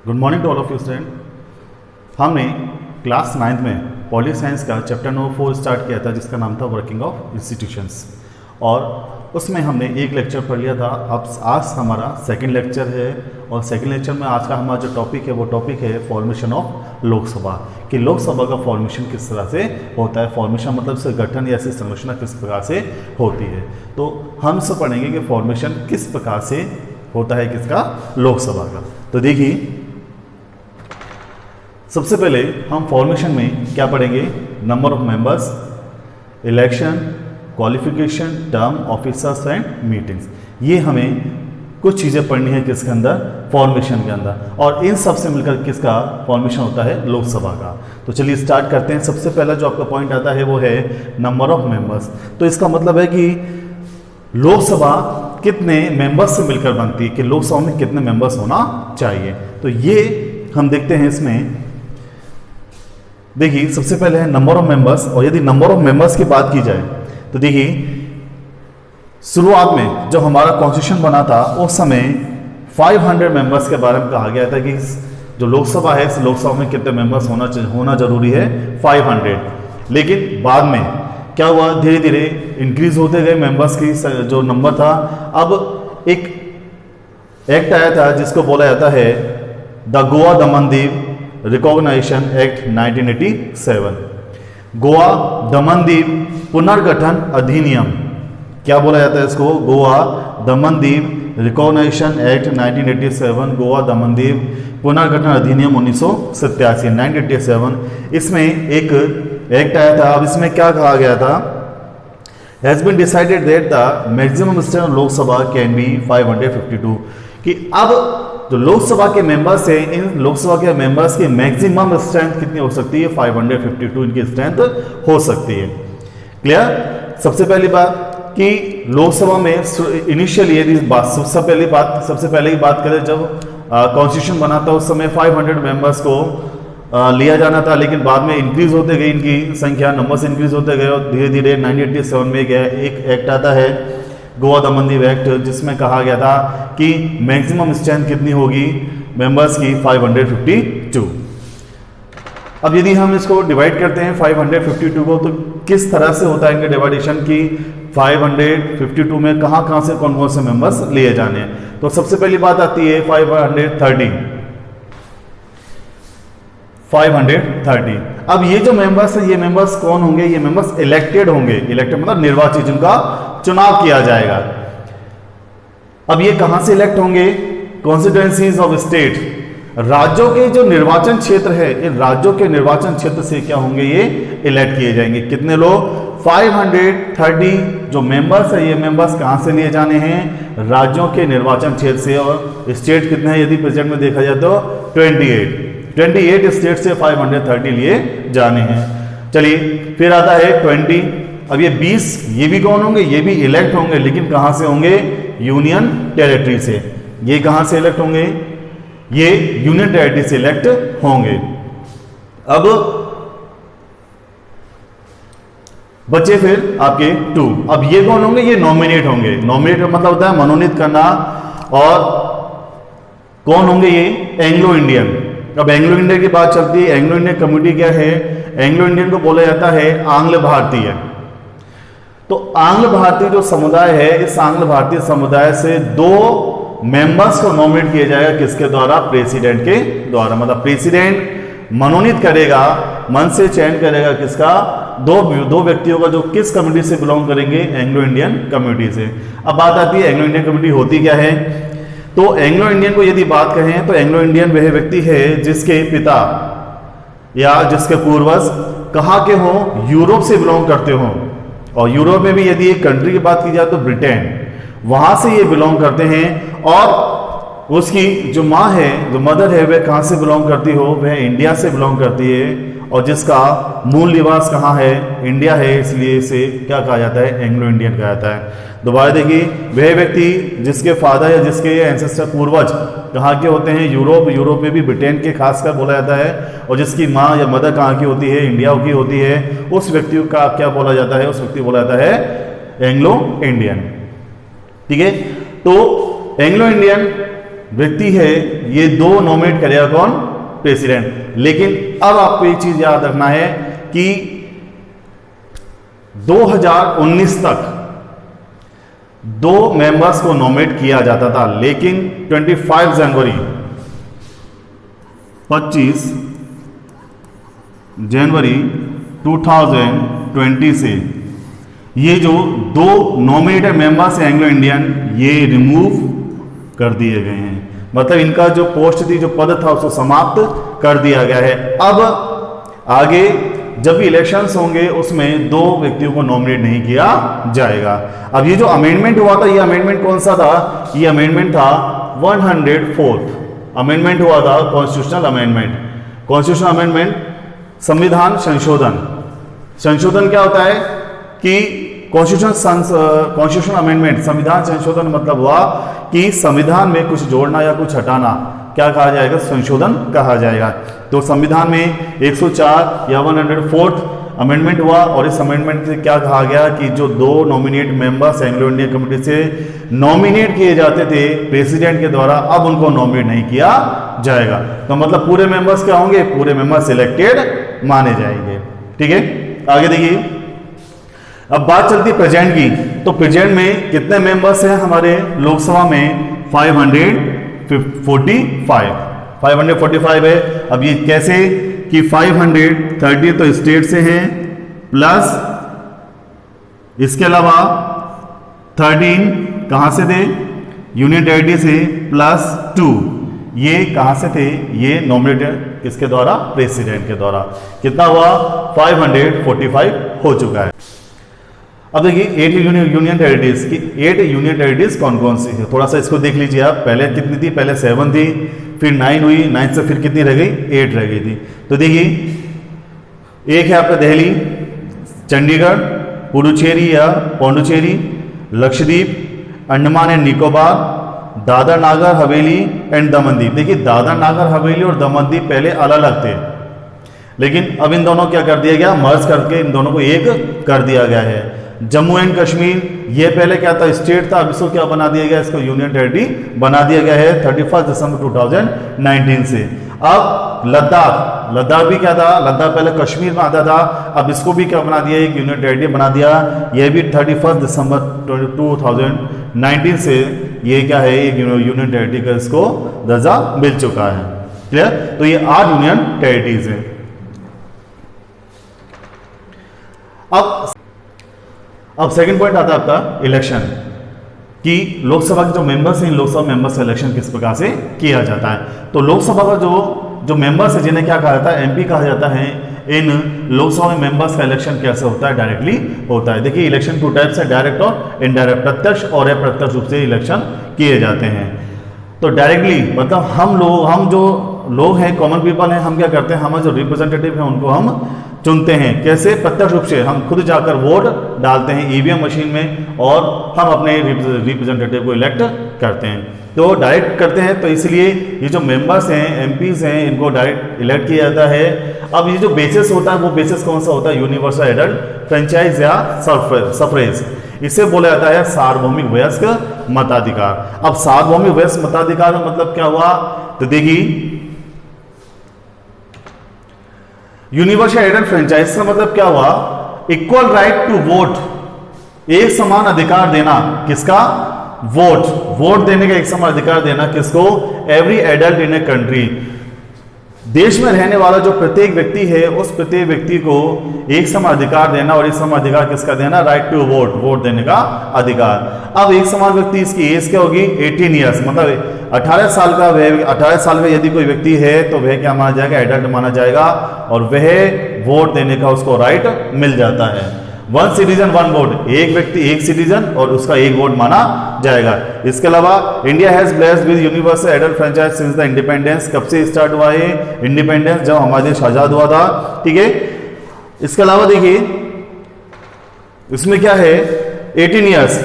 Good morning to all of you student. हमने class 9th में politics science का chapter number 4 start किया था जिसका नाम था वर्किंग ऑफ इंस्टीट्यूशंस, और उसमें हमने एक लेक्चर पढ़ लिया था। अब आज हमारा सेकंड लेक्चर है, और सेकंड लेक्चर में आज का हमारा जो टॉपिक है वो टॉपिक है फॉर्मेशन ऑफ लोकसभा, कि लोकसभा का फॉर्मेशन किस तरह से होता है। फॉर्मेशन मतलब से गठन या ऐसी संरचना किस प्रकार से होती है। तो हम सब पढ़ेंगे कि फॉर्मेशन किस प्रकार से होता है किसका, लोकसभा का। तो देखिए सबसे पहले हम फॉर्मेशन में क्या पढ़ेंगे, number of members, election, qualification, term, officers and meetings. ये हमें कुछ चीज़ें पढ़नी है किसके अंदर, फॉर्मेशन के अंदर, और इन सब से मिलकर किसका फॉर्मेशन होता है, लोकसभा का। तो चलिए स्टार्ट करते हैं। सबसे पहला जो आपका पॉइंट आता है वो है नंबर ऑफ मेंबर्स। तो इसका मतलब है कि लोकसभा कितने मेंबर्स से मिलकर बनती है, कि लोकसभा में कितने मेंबर्स होना चाहिए। तो ये हम देखते हैं इसमें। देखिए सबसे पहले है नंबर ऑफ मेंबर्स, और यदि नंबर ऑफ मेंबर्स की बात की जाए तो देखिए शुरुआत में जब हमारा कॉन्स्टिट्यूशन बना था उस समय 500 मेंबर्स के बारे में कहा गया था कि जो लोकसभा है इस लोकसभा में कितने मेंबर्स होना जरूरी है, 500। लेकिन बाद में क्या हुआ, धीरे धीरे इंक्रीज होते गए मेंबर्स की जो नंबर था। अब एक एक्ट आया था जिसको बोला जाता है the Goa Daman Diu recognition act 1987, Goa Daman Diu पुनर्गठन अधिनियम। क्या बोला जाता है इसको, गोवा दमन दीव रिकॉग्नाइजेशन एक्ट 1987, गोवा दमन दीव पुनर्गठन अधिनियम 1987। इसमें एक एक्ट आया था। अब इसमें क्या कहा गया था, has been decided that the maximum strength of Lok Sabha can be 552, कि अब जो लोकसभा के मेंबर्स हैं इन लोकसभा के मेंबर्स की मैक्सिमम स्ट्रेंथ कितनी हो सकती है, 552 इनकी स्ट्रेंथ हो सकती है। क्लियर। सबसे पहली बात कि लोकसभा में इनिशियली यदि सबसे पहले की बात करें, जब कॉन्स्टिट्यूशन बना था उस समय 500 मेंबर्स को लिया जाना था, लेकिन बाद में इंक्रीज होते गई इनकी संख्या, नंबर्स इंक्रीज होते गए, और धीरे धीरे 1987 में एक एक्ट आता है गोवा दमन दीव एक्ट, जिसमें कहा गया था कि मैक्सिमम स्ट्रेंथ कितनी होगी मेंबर्स की, 552। अब यदि हम इसको डिवाइड करते हैं 552 को, तो किस तरह से होता है इनका डिवाइडेशन की 552 में कहां से कौन कौन से मेंबर्स लिए जाने हैं। तो सबसे पहली बात आती है 530। अब ये जो मेंबर्स है ये मेंबर्स कौन होंगे, ये मेंबर्स इलेक्टेड होंगे। इलेक्टेड मतलब निर्वाचित, जिनका चुनाव किया जाएगा। अब ये कहां से इलेक्ट होंगे, कॉन्स्टिट्यूएंसीज ऑफ स्टेट, राज्यों के जो निर्वाचन क्षेत्र है इन राज्यों के निर्वाचन क्षेत्र से क्या होंगे, ये इलेक्ट किए जाएंगे। कितने लोग, 530 जो मेंबर्स है ये मेंबर्स कहां से लिए जाने हैं, राज्यों के निर्वाचन क्षेत्र से। और स्टेट कितने हैं यदि प्रेजेंट में देखा जाए तो 28 स्टेट से 530 लिए जाने हैं। चलिए फिर आता है 20। अब ये 20 ये भी कौन होंगे, ये भी इलेक्ट होंगे, लेकिन कहां से होंगे, यूनियन टेरिटरी से। ये कहां से इलेक्ट होंगे, ये यूनियन टेरिटरी से इलेक्ट होंगे। अब बचे फिर आपके 2। अब ये कौन होंगे, ये नॉमिनेट होंगे। नॉमिनेट का मतलब होता है मनोनीत करना। और कौन होंगे, ये एंग्लो इंडियन। अब एंग्लो इंडियन की बात चलती है, एंग्लो इंडियन कम्युनिटी क्या है, एंग्लो इंडियन को बोला जाता है आंग्ल भारतीय। तो आंग्ल भारतीय जो समुदाय है, इस आंग्ल भारतीय समुदाय से 2 मेंबर्स को नॉमिनेट किया जाएगा, किसके द्वारा, प्रेसिडेंट के द्वारा। मतलब प्रेसिडेंट मनोनीत करेगा, मन से चयन करेगा किसका, दो व्यक्तियों का, जो किस कम्युनिटी से बिलोंग करेंगे, एंग्लो इंडियन कम्युनिटी से। अब बात आती है एंग्लो इंडियन कम्युनिटी होती क्या है। तो एंग्लो इंडियन को यदि बात करें तो एंग्लो इंडियन वह व्यक्ति है जिसके पिता या जिसके पूर्वज कहाँ के हों, यूरोप से बिलोंग करते हों। और यूरोप में भी यदि एक कंट्री की बात की जाए तो ब्रिटेन, वहां से ये बिलोंग करते हैं। और उसकी जो माँ है, जो मदर है, वह कहाँ से बिलोंग करती हो, वह इंडिया से बिलोंग करती है। और जिसका मूल निवास कहाँ है, इंडिया है, इसलिए इसे क्या कहा जाता है, एंग्लो इंडियन कहा जाता है। दोबारा देखिए, वह व्यक्ति जिसके फादर या जिसके एंसेस्टर पूर्वज कहाँ के होते हैं, यूरोप में भी ब्रिटेन के खासकर बोला जाता है। और जिसकी माँ या मदर कहाँ की होती है, इंडिया की होती है, उस व्यक्ति का क्या बोला जाता है, उस व्यक्ति बोला जाता है एंग्लो इंडियन। ठीक है। तो एंग्लो इंडियन व्यक्ति है ये दो नॉमिनेट करेगा कौन? प्रेसिडेंट। लेकिन अब आपको एक चीज याद रखना है कि 2019 तक 2 मेंबर्स को नॉमिनेट किया जाता था, लेकिन 25 जनवरी 2020 से ये जो 2 नॉमिनेटेड मेंबर्स हैं एंग्लो इंडियन, ये रिमूव कर दिए गए हैं। मतलब इनका जो पोस्ट थी, जो पद था, उसको समाप्त कर दिया गया है। अब आगे जब भी इलेक्शंस होंगे उसमें 2 व्यक्तियों को नॉमिनेट नहीं किया जाएगा। अब ये जो अमेंडमेंट हुआ था, ये अमेंडमेंट कौन सा था? ये अमेंडमेंट था 104th अमेंडमेंट हुआ था, कॉन्स्टिट्यूशनल अमेंडमेंट। कॉन्स्टिट्यूशनल अमेंडमेंट संविधान संशोधन। संशोधन क्या होता है कि कॉन्स्टिट्यूशनल अमेंडमेंट, संविधान संशोधन मतलब हुआ कि संविधान में कुछ जोड़ना या कुछ हटाना, क्या कहा जाएगा? संशोधन कहा जाएगा। तो संविधान में 104 या 104th अमेंडमेंट हुआ, और इस अमेंडमेंट से क्या कहा गया कि जो 2 nominate members Anglo Indian committee से नॉमिनेट किए जाते थे प्रेसिडेंट के द्वारा, अब उनको नॉमिनेट नहीं किया जाएगा। तो मतलब पूरे मेंबर्स क्या होंगे? पूरे मेंबर्स सिलेक्टेड माने जाएंगे। ठीक है, आगे देखिए। अब बात चलती है प्रेजेंट की। तो प्रेजेंट में कितने मेंबर्स हैं हमारे लोकसभा में? 545 है। अब ये कैसे कि 530 तो स्टेट से हैं, प्लस इसके अलावा 13 कहां से थे? यूनियन टेरिटरी से, प्लस 2 ये कहां से थे? ये नॉमिनेटेड किसके द्वारा? प्रेसिडेंट के द्वारा। कितना हुआ? 545 हो चुका है। अब देखिए 8 यूनियन टेरिटरीज की, 8 यूनियन टेरिटरीज कौन कौन सी है? थोड़ा सा इसको देख लीजिए आप। पहले कितनी थी? पहले 7 थी, फिर 9 हुई, 9 से फिर कितनी रह गई? 8 रह गई थी। तो देखिए, एक है आपका दिल्ली, चंडीगढ़, पुडुचेरी या पौंडुचेरी, लक्षद्वीप, अंडमान एंड निकोबार, दादर नागर हवेली एंड दमन दीव। देखिए दादर नागर हवेली और दमन दीव पहले अलग अलग थे, लेकिन अब इन दोनों क्या कर दिया गया? मर्ज करके इन दोनों को एक कर दिया गया है। जम्मू एंड कश्मीर, ये पहले क्या था? स्टेट था, अब इसको क्या बना दिया गया? इसको यूनियन टेरिटरी बना दिया गया है 31 दिसंबर 2019 से। अब लद्दाख भी क्या था? लद्दाख पहले कश्मीर में आता था, अब इसको भी क्या बना दिया? एक यूनियन टेरिटरी बना दिया। यह भी 31 दिसंबर 2019 से ये क्या है? एक यूनियन टेरिटरी का इसको दर्जा मिल चुका है। क्लियर? तो ये 8 यूनियन टेरिटरीज हैं। अब सेकंड पॉइंट आता है आपका इलेक्शन, कि लोकसभा के जो मेंबर्स हैं, इन लोकसभा मेंबर्स का इलेक्शन किस प्रकार से किया जाता है। तो लोकसभा का जो मेंबर्स है, जिन्हें क्या कहा जाता है? एमपी कहा जाता है। इन लोकसभा में मेंबर्स का इलेक्शन कैसे होता है? डायरेक्टली होता है। देखिए इलेक्शन 2 टाइप्स है, डायरेक्ट और इनडायरेक्ट, प्रत्यक्ष और अप्रत्यक्ष रूप से इलेक्शन किए जाते हैं। तो डायरेक्टली मतलब हम जो लोग हैं, कॉमन पीपल हैं, हम क्या करते हैं? हमारे जो रिप्रेजेंटेटिव हैं उनको हम चुनते हैं। कैसे? प्रत्यक्ष रूप से हम खुद जाकर वोट डालते हैं ईवीएम मशीन में, और हम अपने रिप्रेजेंटेटिव को इलेक्ट करते हैं। तो डायरेक्ट करते हैं, तो इसलिए ये जो मेंबर्स हैं, एमपीज हैं, इनको डायरेक्ट इलेक्ट किया जाता है। अब ये जो बेसिस होता है, वो बेसिस कौन सा होता है? यूनिवर्सल एडल्ट फ्रेंचाइज या सफरेज। इसे बोला जाता है सार्वभौमिक वयस्क मताधिकार। अब सार्वभौमिक वयस्क मताधिकार का मतलब क्या हुआ? तो देखिए यूनिवर्सल एडल्ट फ्रेंचाइज का मतलब क्या हुआ? इक्वल राइट टू वोट, एक समान अधिकार देना। किसका? वोट देने का एक समान अधिकार देना। किसको? Every adult in a country. देश में रहने वाला जो प्रत्येक व्यक्ति है, उस प्रत्येक व्यक्ति को एक समान अधिकार देना। और एक समान अधिकार किसका देना? राइट टू वोट देने का अधिकार। अब एक समान व्यक्ति, इसकी एज क्या होगी? 18 ईयर्स, मतलब 18 साल का। वह 18 साल का यदि कोई व्यक्ति है तो वह क्या माना जाएगा? एडल्ट माना जाएगा, और वह वोट देने का उसको राइट मिल जाता है। 1 सिटीजन 1 वोट, एक व्यक्ति एक सिटीजन और उसका एक वोट माना जाएगा। इसके अलावा India has blessed with universal adult franchise since the independence. कब से स्टार्ट हुआ है इंडिपेंडेंस? जब हमारा देश आजाद हुआ था। ठीक है, इसके अलावा देखिए इसमें क्या है? 18 ईयर्स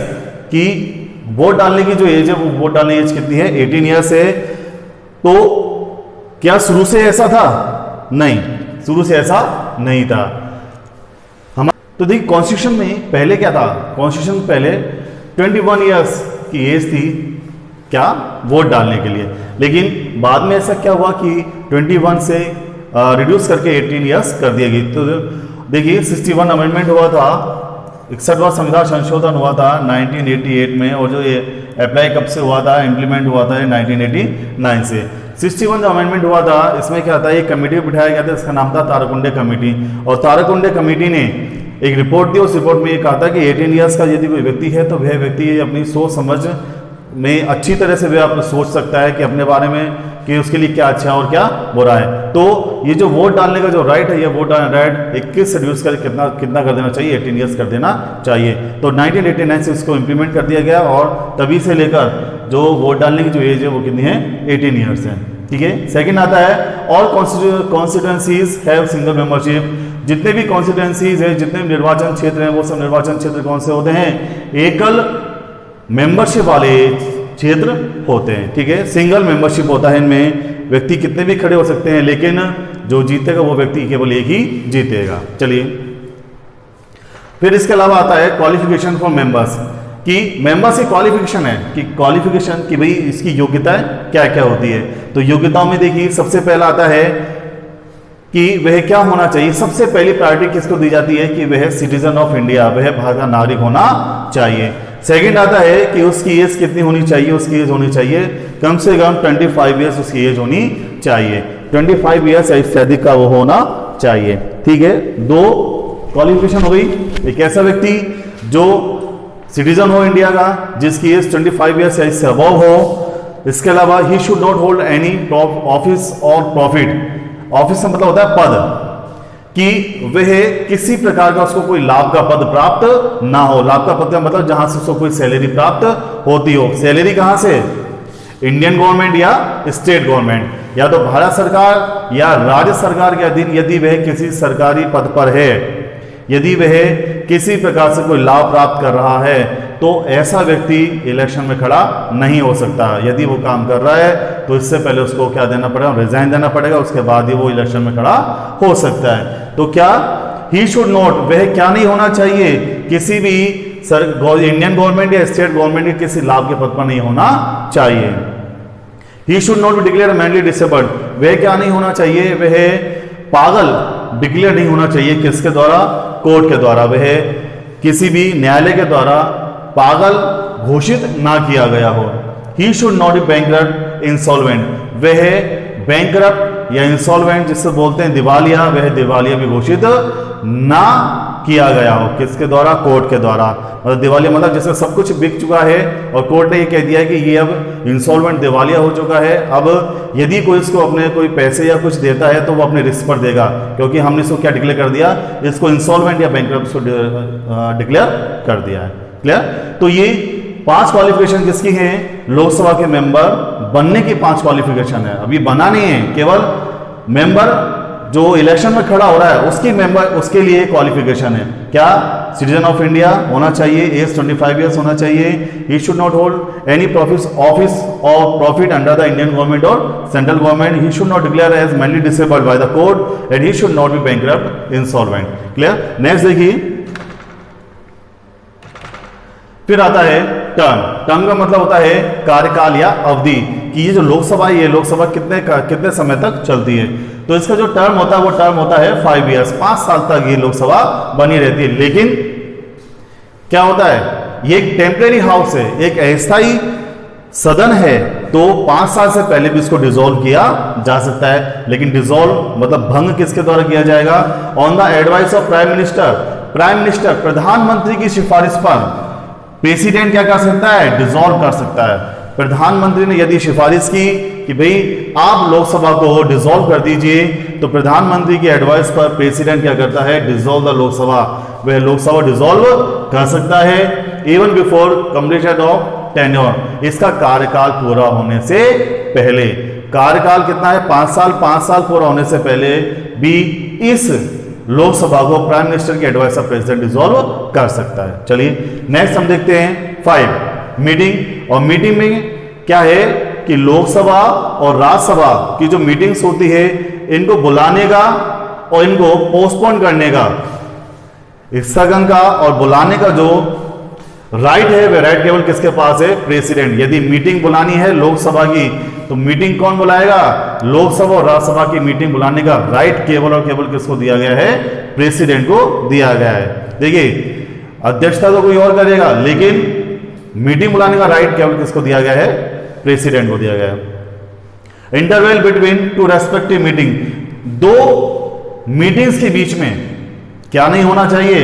की वोट डालने की जो एज है, वो वोट डालने की एज कितनी है? 18 ईयर्स है। तो क्या शुरू से ऐसा था? नहीं, शुरू से ऐसा नहीं था। तो देखिए कॉन्स्टिट्यूशन में पहले क्या था? कॉन्स्टिट्यूशन पहले 21 ईयर्स की एज थी क्या? वोट डालने के लिए। लेकिन बाद में ऐसा क्या हुआ कि 21 से रिड्यूस करके 18 ईयर्स कर दिया गई। तो देखिए 61 अमेंडमेंट हुआ था, 61वां संविधान संशोधन हुआ था 1988 में, और जो ये अप्लाई कब से हुआ था, इम्प्लीमेंट हुआ था 1989 से। 61 जो अमेंडमेंट हुआ था इसमें क्या था, एक कमेटी बिठाया गया था, इसका नाम था ताराकुंडे कमेटी, और ताराकुंडे कमेटी ने एक रिपोर्ट दी। उस रिपोर्ट में ये कहा था कि 18 ईयर्स का यदि कोई व्यक्ति है तो वह व्यक्ति अपनी सोच समझ में अच्छी तरह से वह आप सोच सकता है कि अपने बारे में कि उसके लिए क्या अच्छा और क्या बुरा है। तो ये जो वोट डालने का जो राइट है, ये वोट राइट 21 से रिड्यूस कर कितना कर देना चाहिए, 18 ईयर्स कर देना चाहिए। तो 1989 से इसको इम्प्लीमेंट कर दिया गया, और तभी से लेकर जो वोट डालने की जो एज है वो कितनी है, 18 ईयर्स है। ठीक है। सेकंड आता है all constituencies have single membership. जितने भी कॉन्स्टिट्यूएंसीज है, जितने भी निर्वाचन क्षेत्र हैं, वो सब निर्वाचन क्षेत्र कौन से होते हैं, एकल मेंबरशिप वाले क्षेत्र होते हैं। ठीक है। सिंगल मेंबरशिप होता है, इनमें व्यक्ति कितने भी खड़े हो सकते हैं, लेकिन जो जीतेगा वो व्यक्ति केवल एक ही जीतेगा। चलिए, फिर इसके अलावा आता है क्वालिफिकेशन फॉर मेंबर्स, कि मेंबर्स की क्वालिफिकेशन है, कि क्वालिफिकेशन कि भाई इसकी योग्यताएं क्या क्या होती है। तो योग्यताओं में देखिए सबसे पहला आता है कि वह क्या होना चाहिए। सबसे पहली प्रायोरिटी किसको दी जाती है कि वह सिटीजन ऑफ इंडिया, वह भारत का नागरिक होना चाहिए। सेकंड आता है कि उसकी एज कितनी होनी चाहिए, उसकी एज होनी चाहिए कम से कम 25 ईयर्स उसकी एज होनी चाहिए, 25 ईयर्स या इससे अधिक का वो होना चाहिए। ठीक है। दो क्वालिफिकेशन हो गई, एक ऐसा व्यक्ति जो सिटीजन हो इंडिया का, जिसकी एज 25 ईयर्स या इससे अबव हो। इसके अलावा ही should not hold any office or profit, office का मतलब होता है पद, कि वह किसी प्रकार का उसको कोई लाभ का पद प्राप्त ना हो। लाभ का पद का मतलब जहां से उसको कोई सैलरी प्राप्त होती हो। सैलरी कहां से, इंडियन गवर्नमेंट या स्टेट गवर्नमेंट, या तो भारत सरकार या राज्य सरकार के अधीन यदि वह किसी सरकारी पद पर है, यदि वह किसी प्रकार से कोई लाभ प्राप्त कर रहा है, तो ऐसा व्यक्ति इलेक्शन में खड़ा नहीं हो सकता। यदि वो काम कर रहा है तो इससे पहले उसको क्या देना पड़ेगा, रिजाइन देना पड़ेगा, उसके बाद ही वो इलेक्शन में खड़ा हो सकता है। तो क्या ही शुड नॉट, वह क्या नहीं होना चाहिए, किसी भी इंडियन गवर्नमेंट या स्टेट गवर्नमेंट के किसी लाभ के पद पर नहीं होना चाहिए। He should not be declare mentally disabled, वह क्या नहीं होना चाहिए, वह पागल डिक्लेयर नहीं होना चाहिए। किसके द्वारा, कोर्ट के द्वारा, वह किसी भी न्यायालय के द्वारा पागल घोषित ना किया गया हो। ही should not be bankrupt insolvent, वह बैंकरप्ट या इंसॉल्वेंट जिससे बोलते हैं दिवालिया, वह दिवालिया भी घोषित ना किया गया हो। किसके द्वारा, कोर्ट के द्वारा। मतलब दिवालिया मतलब जिसका सब कुछ बिक चुका है और कोर्ट ने ये कह दिया है कि ये अब इंसॉल्वेंट दिवालिया हो चुका है, अब यदि कोई इसको अपने कोई पैसे या कुछ देता है तो वो अपने रिस्क पर देगा, क्योंकि हमने इसको क्या डिक्लेयर कर दिया, इसको इंसॉल्वेंट या बैंकरप्ट डिक्लेयर कर दिया है। क्लियर। तो ये 5 क्वालिफिकेशन किसकी हैं, लोकसभा के मेंबर बनने की 5 क्वालिफिकेशन है। अभी बना नहीं है, केवल मेंबर जो इलेक्शन में खड़ा हो रहा है उसकी मेंबर, उसके लिए क्वालिफिकेशन है। क्या, सिटीजन ऑफ इंडिया होना चाहिए, एज 25 ईयर्स होना चाहिए, he should not hold any office or profit under the Indian government or central government, he should not declare as mentally disabled by the court and he should not be bankrupt insolvent. Clear. Next देखिए, फिर आता है term. Term का मतलब होता है कार्यकाल या अवधि, कि ये जो लोकसभा है, ये लोकसभा कितने समय तक चलती है। तो इसका जो टर्म होता है वो टर्म होता है 5 ईयर्स, 5 साल तक ये लोकसभा बनी रहती है। लेकिन क्या होता है, ये एक टेम्परेरी हाउस है, एक अस्थायी सदन है, तो 5 साल से पहले भी इसको डिसॉल्व किया जा सकता है। लेकिन डिसॉल्व मतलब भंग किसके द्वारा किया जाएगा, on the advice of prime minister. Prime minister, प्रधानमंत्री की सिफारिश पर प्रेसिडेंट क्या कर सकता है, डिसॉल्व कर सकता है। प्रधानमंत्री ने यदि सिफारिश की कि भाई आप लोकसभा को डिसॉल्व कर दीजिए, तो प्रधानमंत्री की एडवाइस पर प्रेसिडेंट क्या करता है, डिसॉल्व द लोकसभा, वह लोकसभा डिसॉल्व कर सकता है even before completion of tenure, इसका कार्यकाल पूरा होने से पहले। कार्यकाल कितना है, 5 साल। 5 साल पूरा होने से पहले भी इस लोकसभा को प्राइम मिनिस्टर की एडवाइस ऑफ प्रेसिडेंट डिसॉल्व कर सकता है। चलिए नेक्स्ट हम देखते हैं 5 मीटिंग। और मीटिंग में क्या है कि लोकसभा और राज्यसभा की जो मीटिंग्स होती है, इनको बुलाने का और इनको पोस्टपोन करने का, स्थगन का और बुलाने का जो राइट है, वह राइट केवल किसके पास है, प्रेसिडेंट। यदि मीटिंग बुलानी है लोकसभा की तो मीटिंग कौन बुलाएगा? लोकसभा और राज्यसभा की मीटिंग बुलाने का राइट केवल और केवल किसको दिया गया है? प्रेसिडेंट को दिया गया है। देखिए, अध्यक्षता तो कोई और करेगा, लेकिन मीटिंग बुलाने का राइट केवल किसको दिया गया है? प्रेसिडेंट को दिया गया है। Interval between two respective meeting, दो मीटिंग्स के बीच में क्या नहीं होना चाहिए?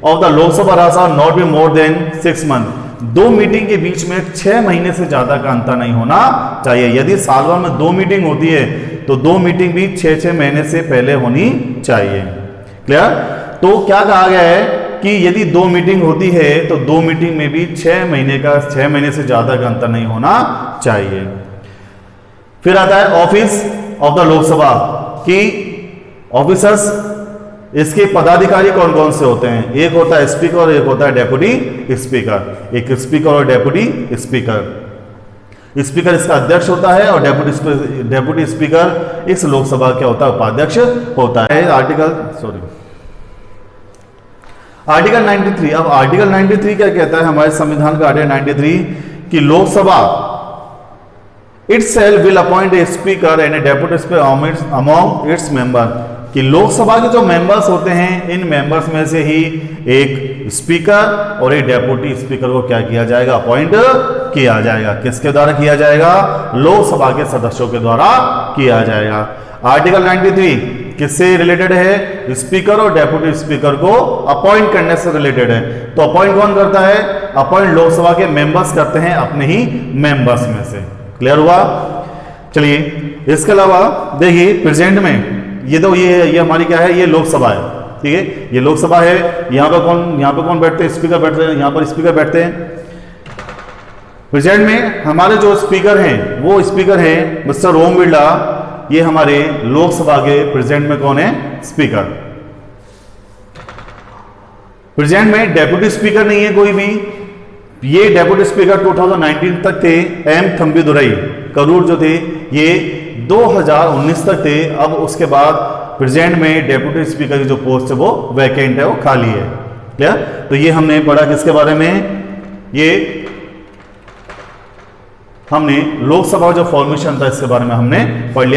Of the Lok Sabha Rajya Sabha not be more than 6 month, दो मीटिंग के बीच में 6 महीने से ज्यादा का अंतर नहीं होना चाहिए। यदि साल भर में 2 मीटिंग होती है तो 2 मीटिंग भी 6 महीने से पहले होनी चाहिए। क्लियर? तो क्या कहा गया है कि यदि 2 मीटिंग होती है तो 2 मीटिंग में भी 6 महीने से ज्यादा का अंतर नहीं होना चाहिए। फिर आता है ऑफिस ऑफ द लोकसभा की ऑफिसर्स, इसके पदाधिकारी कौन कौन से होते हैं? एक होता है स्पीकर और एक होता है डेप्यूटी स्पीकर। एक स्पीकर और डेप्यूटी स्पीकर। स्पीकर इसका अध्यक्ष होता है और डेप्यूटी स्पीकर इस लोकसभा क्या होता है? उपाध्यक्ष होता है। आर्टिकल 93। अब आर्टिकल 93 क्या कहता है? हमारे संविधान का आर्टिकल 93 कि Lok Sabha itself will appoint a speaker and a deputy speaker among its member, कि लोकसभा के जो मेंबर्स होते हैं इन मेंबर्स में से ही एक स्पीकर और एक डेप्यूटी स्पीकर को क्या किया जाएगा? अपॉइंट किया जाएगा। किसके द्वारा किया जाएगा? लोकसभा के सदस्यों के द्वारा किया जाएगा। आर्टिकल 93 किससे रिलेटेड है? स्पीकर और डेप्यूटी स्पीकर को अपॉइंट करने से रिलेटेड है। तो अपॉइंट कौन करता है? अपॉइंट लोकसभा के मेंबर्स करते हैं अपने ही मेंबर्स में से। क्लियर हुआ? चलिए, इसके अलावा देखिए प्रेजेंट में ये हमारी क्या है? ये लोकसभा है। ठीक है, ये लोकसभा है। यहां पे कौन बैठते हैं? स्पीकर बैठते हैं। यहां पर स्पीकर बैठते हैं। प्रेजेंट में हमारे जो स्पीकर हैं वो स्पीकर हैं मिस्टर ओम बिरला। ये हमारे लोकसभा के प्रेजेंट में कौन है? स्पीकर। प्रेजेंट में डेप्यूटी स्पीकर नहीं है कोई भी। ये डेप्यूटी स्पीकर 2019 तक थे। एम थंबीदुरई करूर जो थे ये 2019 तक थे। अब उसके बाद प्रेजेंट में डेप्यूटी स्पीकर की जो पोस्ट है वो वैकेंट है, वो खाली है। क्लियर? तो ये हमने पढ़ा किसके बारे में? ये हमने लोकसभा जो फॉर्मेशन था इसके बारे में हमने पढ़ लिया।